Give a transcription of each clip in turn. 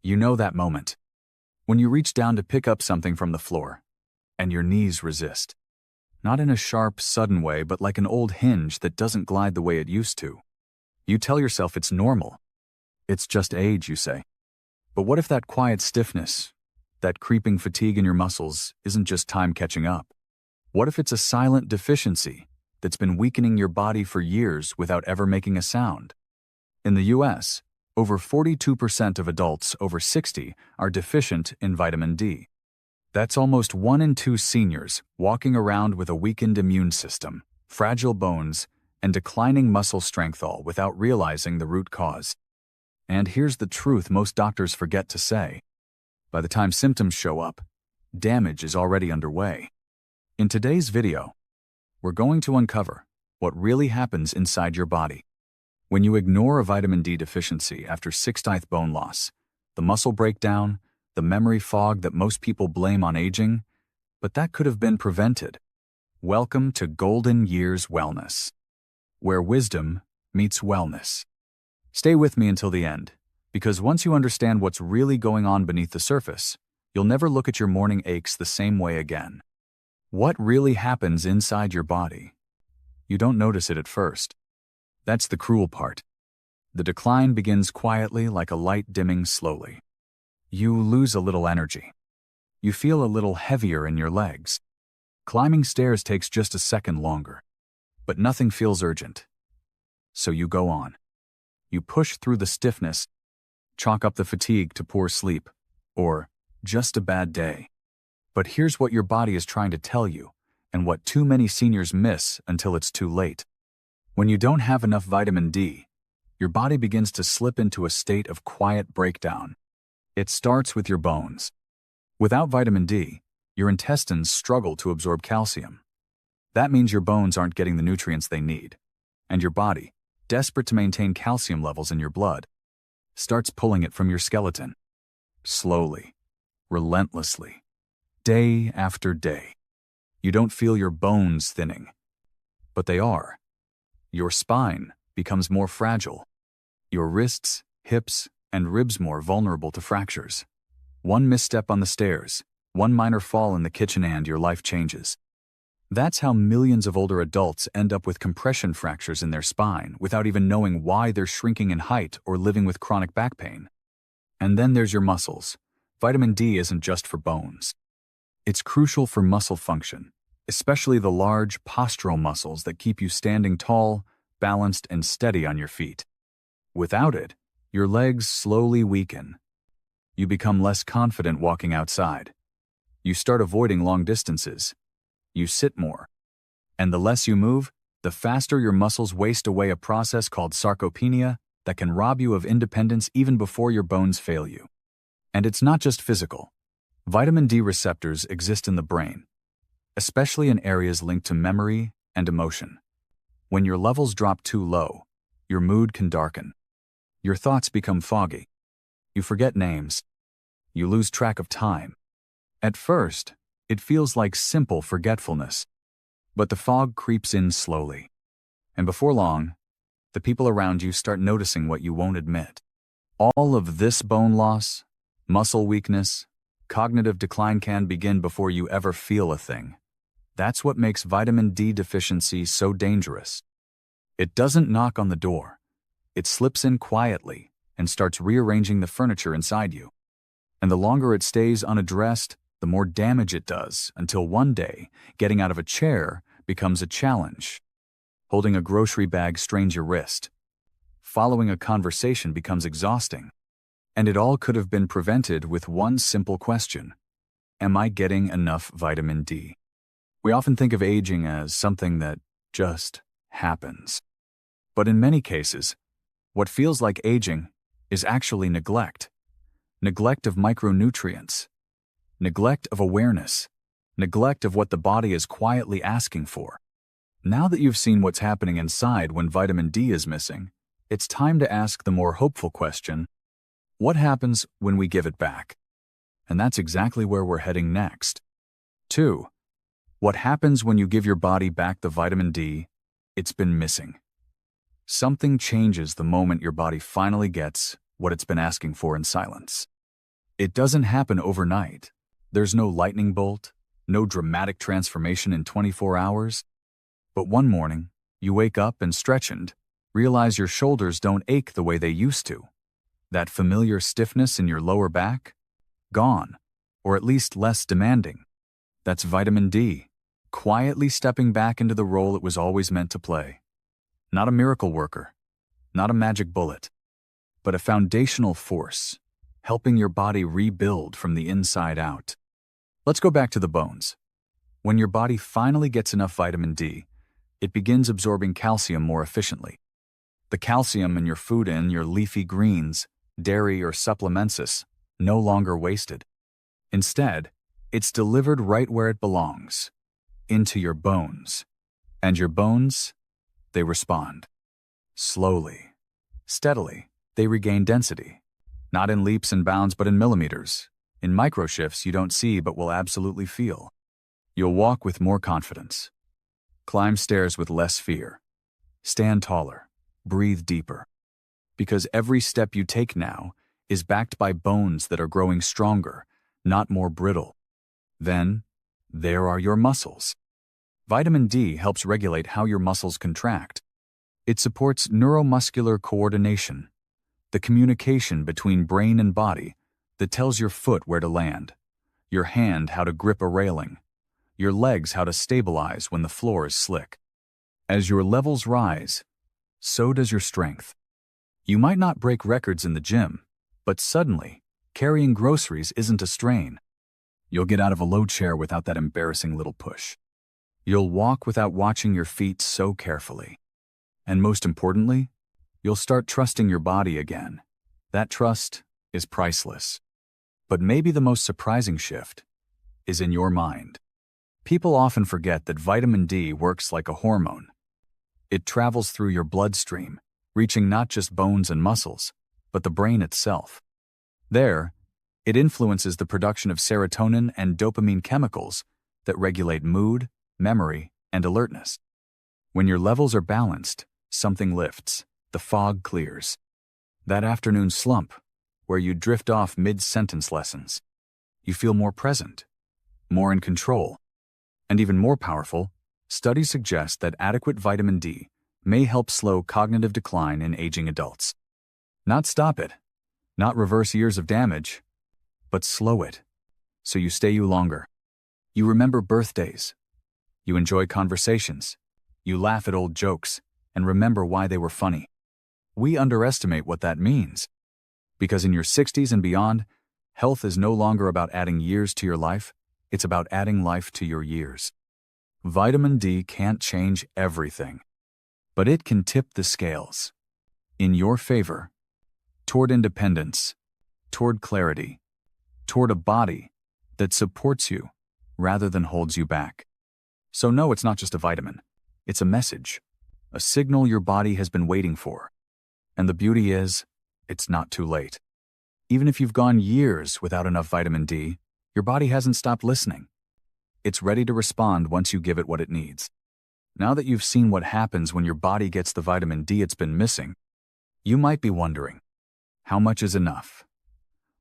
You know that moment when you reach down to pick up something from the floor and your knees resist. Not in a sharp, sudden way, but like an old hinge that doesn't glide the way it used to. You tell yourself it's normal. It's just age, you say. But what if that quiet stiffness, that creeping fatigue in your muscles, isn't just time catching up? What if it's a silent deficiency that's been weakening your body for years without ever making a sound? In the US, over 42% of adults over 60 are deficient in vitamin D. That's almost 1 in 2 seniors walking around with a weakened immune system, fragile bones, and declining muscle strength, all without realizing the root cause. And here's the truth most doctors forget to say. By the time symptoms show up, damage is already underway. In today's video, we're going to uncover what really happens inside your body when you ignore a vitamin D deficiency after 6th bone loss, the muscle breakdown, the memory fog that most people blame on aging, but that could have been prevented. Welcome to Golden Years Wellness, where wisdom meets wellness. Stay with me until the end, because once you understand what's really going on beneath the surface, you'll never look at your morning aches the same way again. What really happens inside your body? You don't notice it at first. That's the cruel part. The decline begins quietly, like a light dimming slowly. You lose a little energy. You feel a little heavier in your legs. Climbing stairs takes just a second longer. But nothing feels urgent. So you go on. You push through the stiffness, chalk up the fatigue to poor sleep, or just a bad day. But here's what your body is trying to tell you, and what too many seniors miss until it's too late. When you don't have enough vitamin D, your body begins to slip into a state of quiet breakdown. It starts with your bones. Without vitamin D, your intestines struggle to absorb calcium. That means your bones aren't getting the nutrients they need, and your body, desperate to maintain calcium levels in your blood, starts pulling it from your skeleton. Slowly, relentlessly, day after day. You don't feel your bones thinning, but they are. Your spine becomes more fragile. Your wrists, hips, and ribs more vulnerable to fractures. One misstep on the stairs, one minor fall in the kitchen, and your life changes. That's how millions of older adults end up with compression fractures in their spine without even knowing why they're shrinking in height or living with chronic back pain. And then there's your muscles. Vitamin D isn't just for bones. It's crucial for muscle function, especially the large postural muscles that keep you standing tall, balanced, and steady on your feet. Without it, your legs slowly weaken. You become less confident walking outside. You start avoiding long distances. You sit more. And the less you move, the faster your muscles waste away, a process called sarcopenia that can rob you of independence even before your bones fail you. And it's not just physical. Vitamin D receptors exist in the brain, especially in areas linked to memory and emotion. When your levels drop too low, your mood can darken. Your thoughts become foggy. You forget names. You lose track of time. At first, it feels like simple forgetfulness. But the fog creeps in slowly. And before long, the people around you start noticing what you won't admit. All of this bone loss, muscle weakness, cognitive decline can begin before you ever feel a thing. That's what makes vitamin D deficiency so dangerous. It doesn't knock on the door. It slips in quietly and starts rearranging the furniture inside you. And the longer it stays unaddressed, the more damage it does, until one day, getting out of a chair becomes a challenge. Holding a grocery bag strains your wrist. Following a conversation becomes exhausting. And it all could have been prevented with one simple question. Am I getting enough vitamin D? We often think of aging as something that just happens. But in many cases, what feels like aging is actually neglect. Neglect of micronutrients. Neglect of awareness. Neglect of what the body is quietly asking for. Now that you've seen what's happening inside when vitamin D is missing, it's time to ask the more hopeful question, what happens when we give it back? And that's exactly where we're heading next. 2. What happens when you give your body back the vitamin D it's been missing? Something changes the moment your body finally gets what it's been asking for in silence. It doesn't happen overnight. There's no lightning bolt, no dramatic transformation in 24 hours. But one morning, you wake up and stretch and realize your shoulders don't ache the way they used to. That familiar stiffness in your lower back? Gone, or at least less demanding. That's vitamin D, quietly stepping back into the role it was always meant to play. Not a miracle worker, not a magic bullet, but a foundational force, helping your body rebuild from the inside out. Let's go back to the bones. When your body finally gets enough vitamin D, it begins absorbing calcium more efficiently. The calcium in your food, in your leafy greens, dairy, or supplementus, no longer wasted. Instead, it's delivered right where it belongs, into your bones. And your bones, they respond. Slowly, steadily, they regain density. Not in leaps and bounds, but in millimeters. In microshifts you don't see but will absolutely feel. You'll walk with more confidence. Climb stairs with less fear. Stand taller. Breathe deeper. Because every step you take now is backed by bones that are growing stronger, not more brittle. Then, there are your muscles. Vitamin D helps regulate how your muscles contract. It supports neuromuscular coordination, the communication between brain and body that tells your foot where to land, your hand how to grip a railing, your legs how to stabilize when the floor is slick. As your levels rise, so does your strength. You might not break records in the gym, but suddenly, carrying groceries isn't a strain. You'll get out of a low chair without that embarrassing little push. You'll walk without watching your feet so carefully. And most importantly, you'll start trusting your body again. That trust is priceless. But maybe the most surprising shift is in your mind. People often forget that vitamin D works like a hormone. It travels through your bloodstream, reaching not just bones and muscles, but the brain itself. There, it influences the production of serotonin and dopamine chemicals that regulate mood, memory, and alertness. When your levels are balanced, something lifts, the fog clears. That afternoon slump, where you drift off mid-sentence lessons, you feel more present, more in control. And even more powerful, studies suggest that adequate vitamin D may help slow cognitive decline in aging adults. Not stop it, not reverse years of damage, but slow it, so you stay longer. You remember birthdays. You enjoy conversations. You laugh at old jokes and remember why they were funny. We underestimate what that means. Because in your 60s and beyond, health is no longer about adding years to your life, it's about adding life to your years. Vitamin D can't change everything, but it can tip the scales in your favor, toward independence, toward clarity, toward a body that supports you rather than holds you back. So no, it's not just a vitamin. It's a message, a signal your body has been waiting for. And the beauty is, it's not too late. Even if you've gone years without enough vitamin D, your body hasn't stopped listening. It's ready to respond once you give it what it needs. Now that you've seen what happens when your body gets the vitamin D it's been missing, you might be wondering, how much is enough?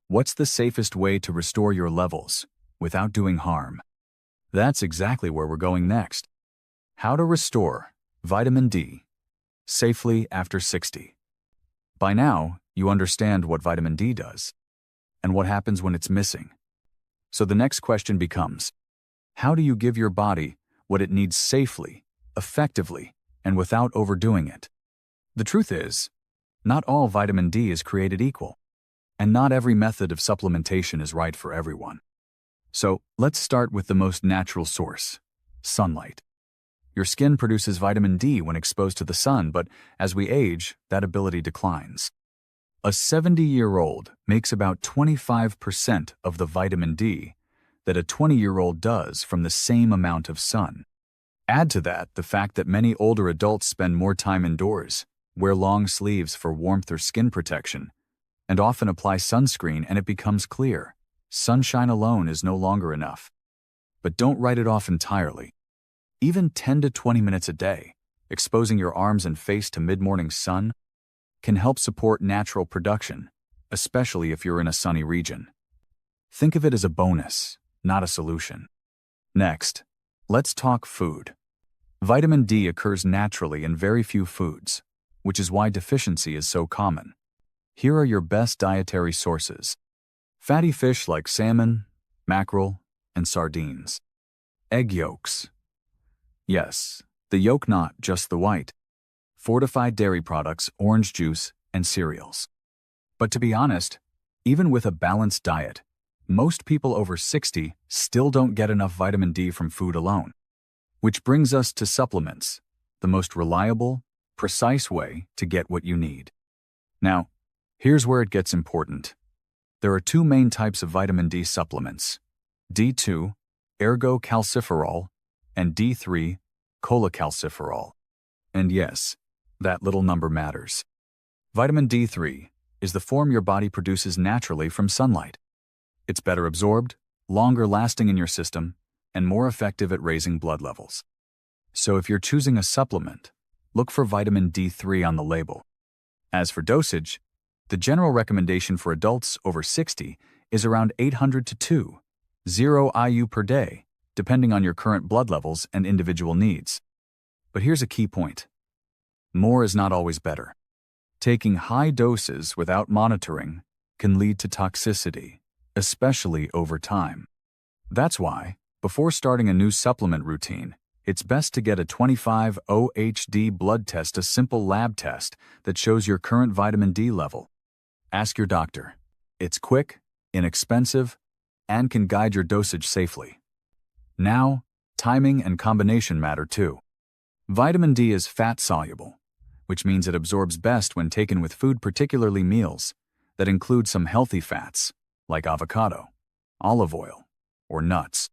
What's the safest way to restore your levels without doing harm? That's exactly where we're going next. How to restore vitamin D safely after 60. By now, you understand what vitamin D does and what happens when it's missing. So the next question becomes, how do you give your body what it needs safely, effectively, and without overdoing it? The truth is, not all vitamin D is created equal, and not every method of supplementation is right for everyone. So let's start with the most natural source, sunlight. Your skin produces vitamin D when exposed to the sun, but as we age, that ability declines. A 70-year-old makes about 25% of the vitamin D that a 20-year-old does from the same amount of sun. Add to that the fact that many older adults spend more time indoors, wear long sleeves for warmth or skin protection, and often apply sunscreen, and it becomes clear. Sunshine alone is no longer enough. But don't write it off entirely. Even 10 to 20 minutes a day, exposing your arms and face to mid-morning sun, can help support natural production, especially if you're in a sunny region. Think of it as a bonus, not a solution. Next, let's talk food. Vitamin D occurs naturally in very few foods, which is why deficiency is so common. Here are your best dietary sources. Fatty fish like salmon, mackerel, and sardines. Egg yolks. Yes, the yolk, not just the white. Fortified dairy products, orange juice, and cereals. But to be honest, even with a balanced diet, most people over 60 still don't get enough vitamin D from food alone. Which brings us to supplements, the most reliable, precise way to get what you need. Now, here's where it gets important. There are two main types of vitamin D supplements: D2, ergocalciferol, and D3, cholecalciferol. And yes, that little number matters. Vitamin D3 is the form your body produces naturally from sunlight. It's better absorbed, longer lasting in your system, and more effective at raising blood levels. So if you're choosing a supplement, look for vitamin D3 on the label. As for dosage, the general recommendation for adults over 60 is around 800 to 2.0 IU per day, depending on your current blood levels and individual needs. But here's a key point. More is not always better. Taking high doses without monitoring can lead to toxicity, especially over time. That's why, before starting a new supplement routine, it's best to get a 25 OHD blood test, a simple lab test that shows your current vitamin D level. Ask your doctor. It's quick, inexpensive, and can guide your dosage safely. Now, timing and combination matter too. Vitamin D is fat-soluble, which means it absorbs best when taken with food, particularly meals that include some healthy fats, like avocado, olive oil, or nuts.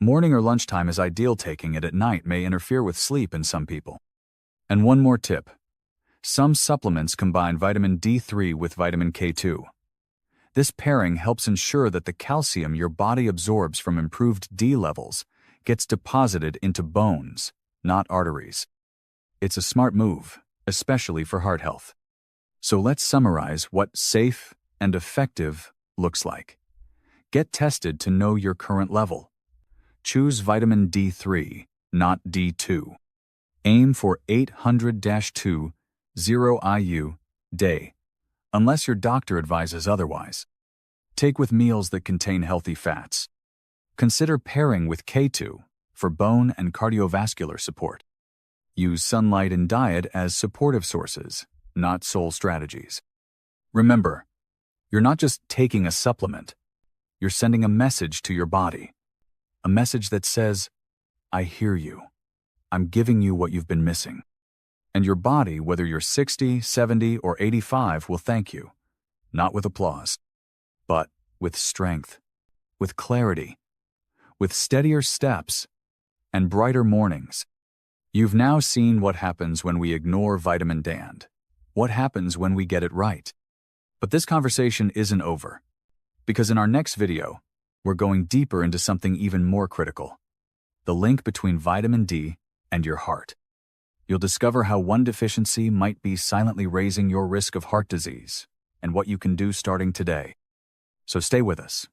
Morning or lunchtime is ideal. Taking it at night may interfere with sleep in some people. And one more tip. Some supplements combine vitamin D3 with vitamin K2. This pairing helps ensure that the calcium your body absorbs from improved D levels gets deposited into bones, not arteries. It's a smart move, especially for heart health. So let's summarize what safe and effective looks like. Get tested to know your current level. Choose vitamin D3, not D2. Aim for 800-2.0 IU day, unless your doctor advises otherwise. Take with meals that contain healthy fats. Consider pairing with K2 for bone and cardiovascular support. Use sunlight and diet as supportive sources, not sole strategies. Remember, you're not just taking a supplement, you're sending a message to your body. A message that says, I hear you. I'm giving you what you've been missing. And your body, whether you're 60, 70, or 85, will thank you. Not with applause, but with strength, with clarity, with steadier steps, and brighter mornings. You've now seen what happens when we ignore vitamin D and what happens when we get it right. But this conversation isn't over, because in our next video, we're going deeper into something even more critical: the link between vitamin D and your heart. You'll discover how one deficiency might be silently raising your risk of heart disease and what you can do starting today. So stay with us,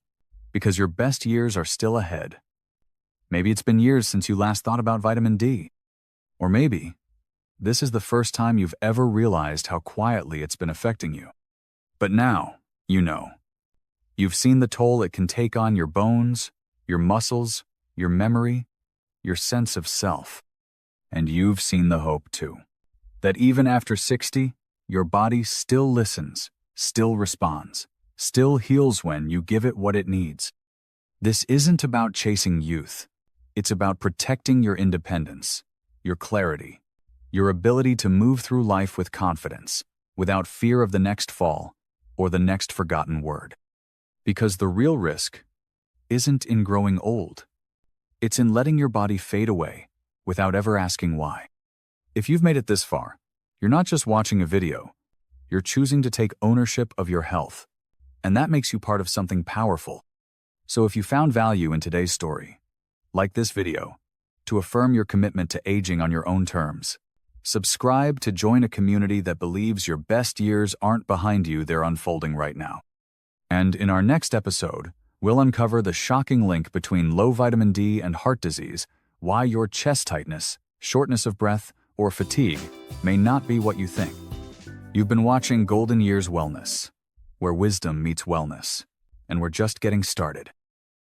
because your best years are still ahead. Maybe it's been years since you last thought about vitamin D. Or maybe this is the first time you've ever realized how quietly it's been affecting you. But now, you know. You've seen the toll it can take on your bones, your muscles, your memory, your sense of self. And you've seen the hope too. That even after 60, your body still listens, still responds, still heals when you give it what it needs. This isn't about chasing youth. It's about protecting your independence, your clarity, your ability to move through life with confidence, without fear of the next fall or the next forgotten word. Because the real risk isn't in growing old. It's in letting your body fade away without ever asking why. If you've made it this far, you're not just watching a video, you're choosing to take ownership of your health. And that makes you part of something powerful. So if you found value in today's story, like this video, to affirm your commitment to aging on your own terms. Subscribe to join a community that believes your best years aren't behind you, they're unfolding right now. And in our next episode, We'll uncover the shocking link between low vitamin D and heart disease, why your chest tightness, shortness of breath, or fatigue may not be what you think. You've been watching Golden Years Wellness, where wisdom meets wellness, and we're just getting started.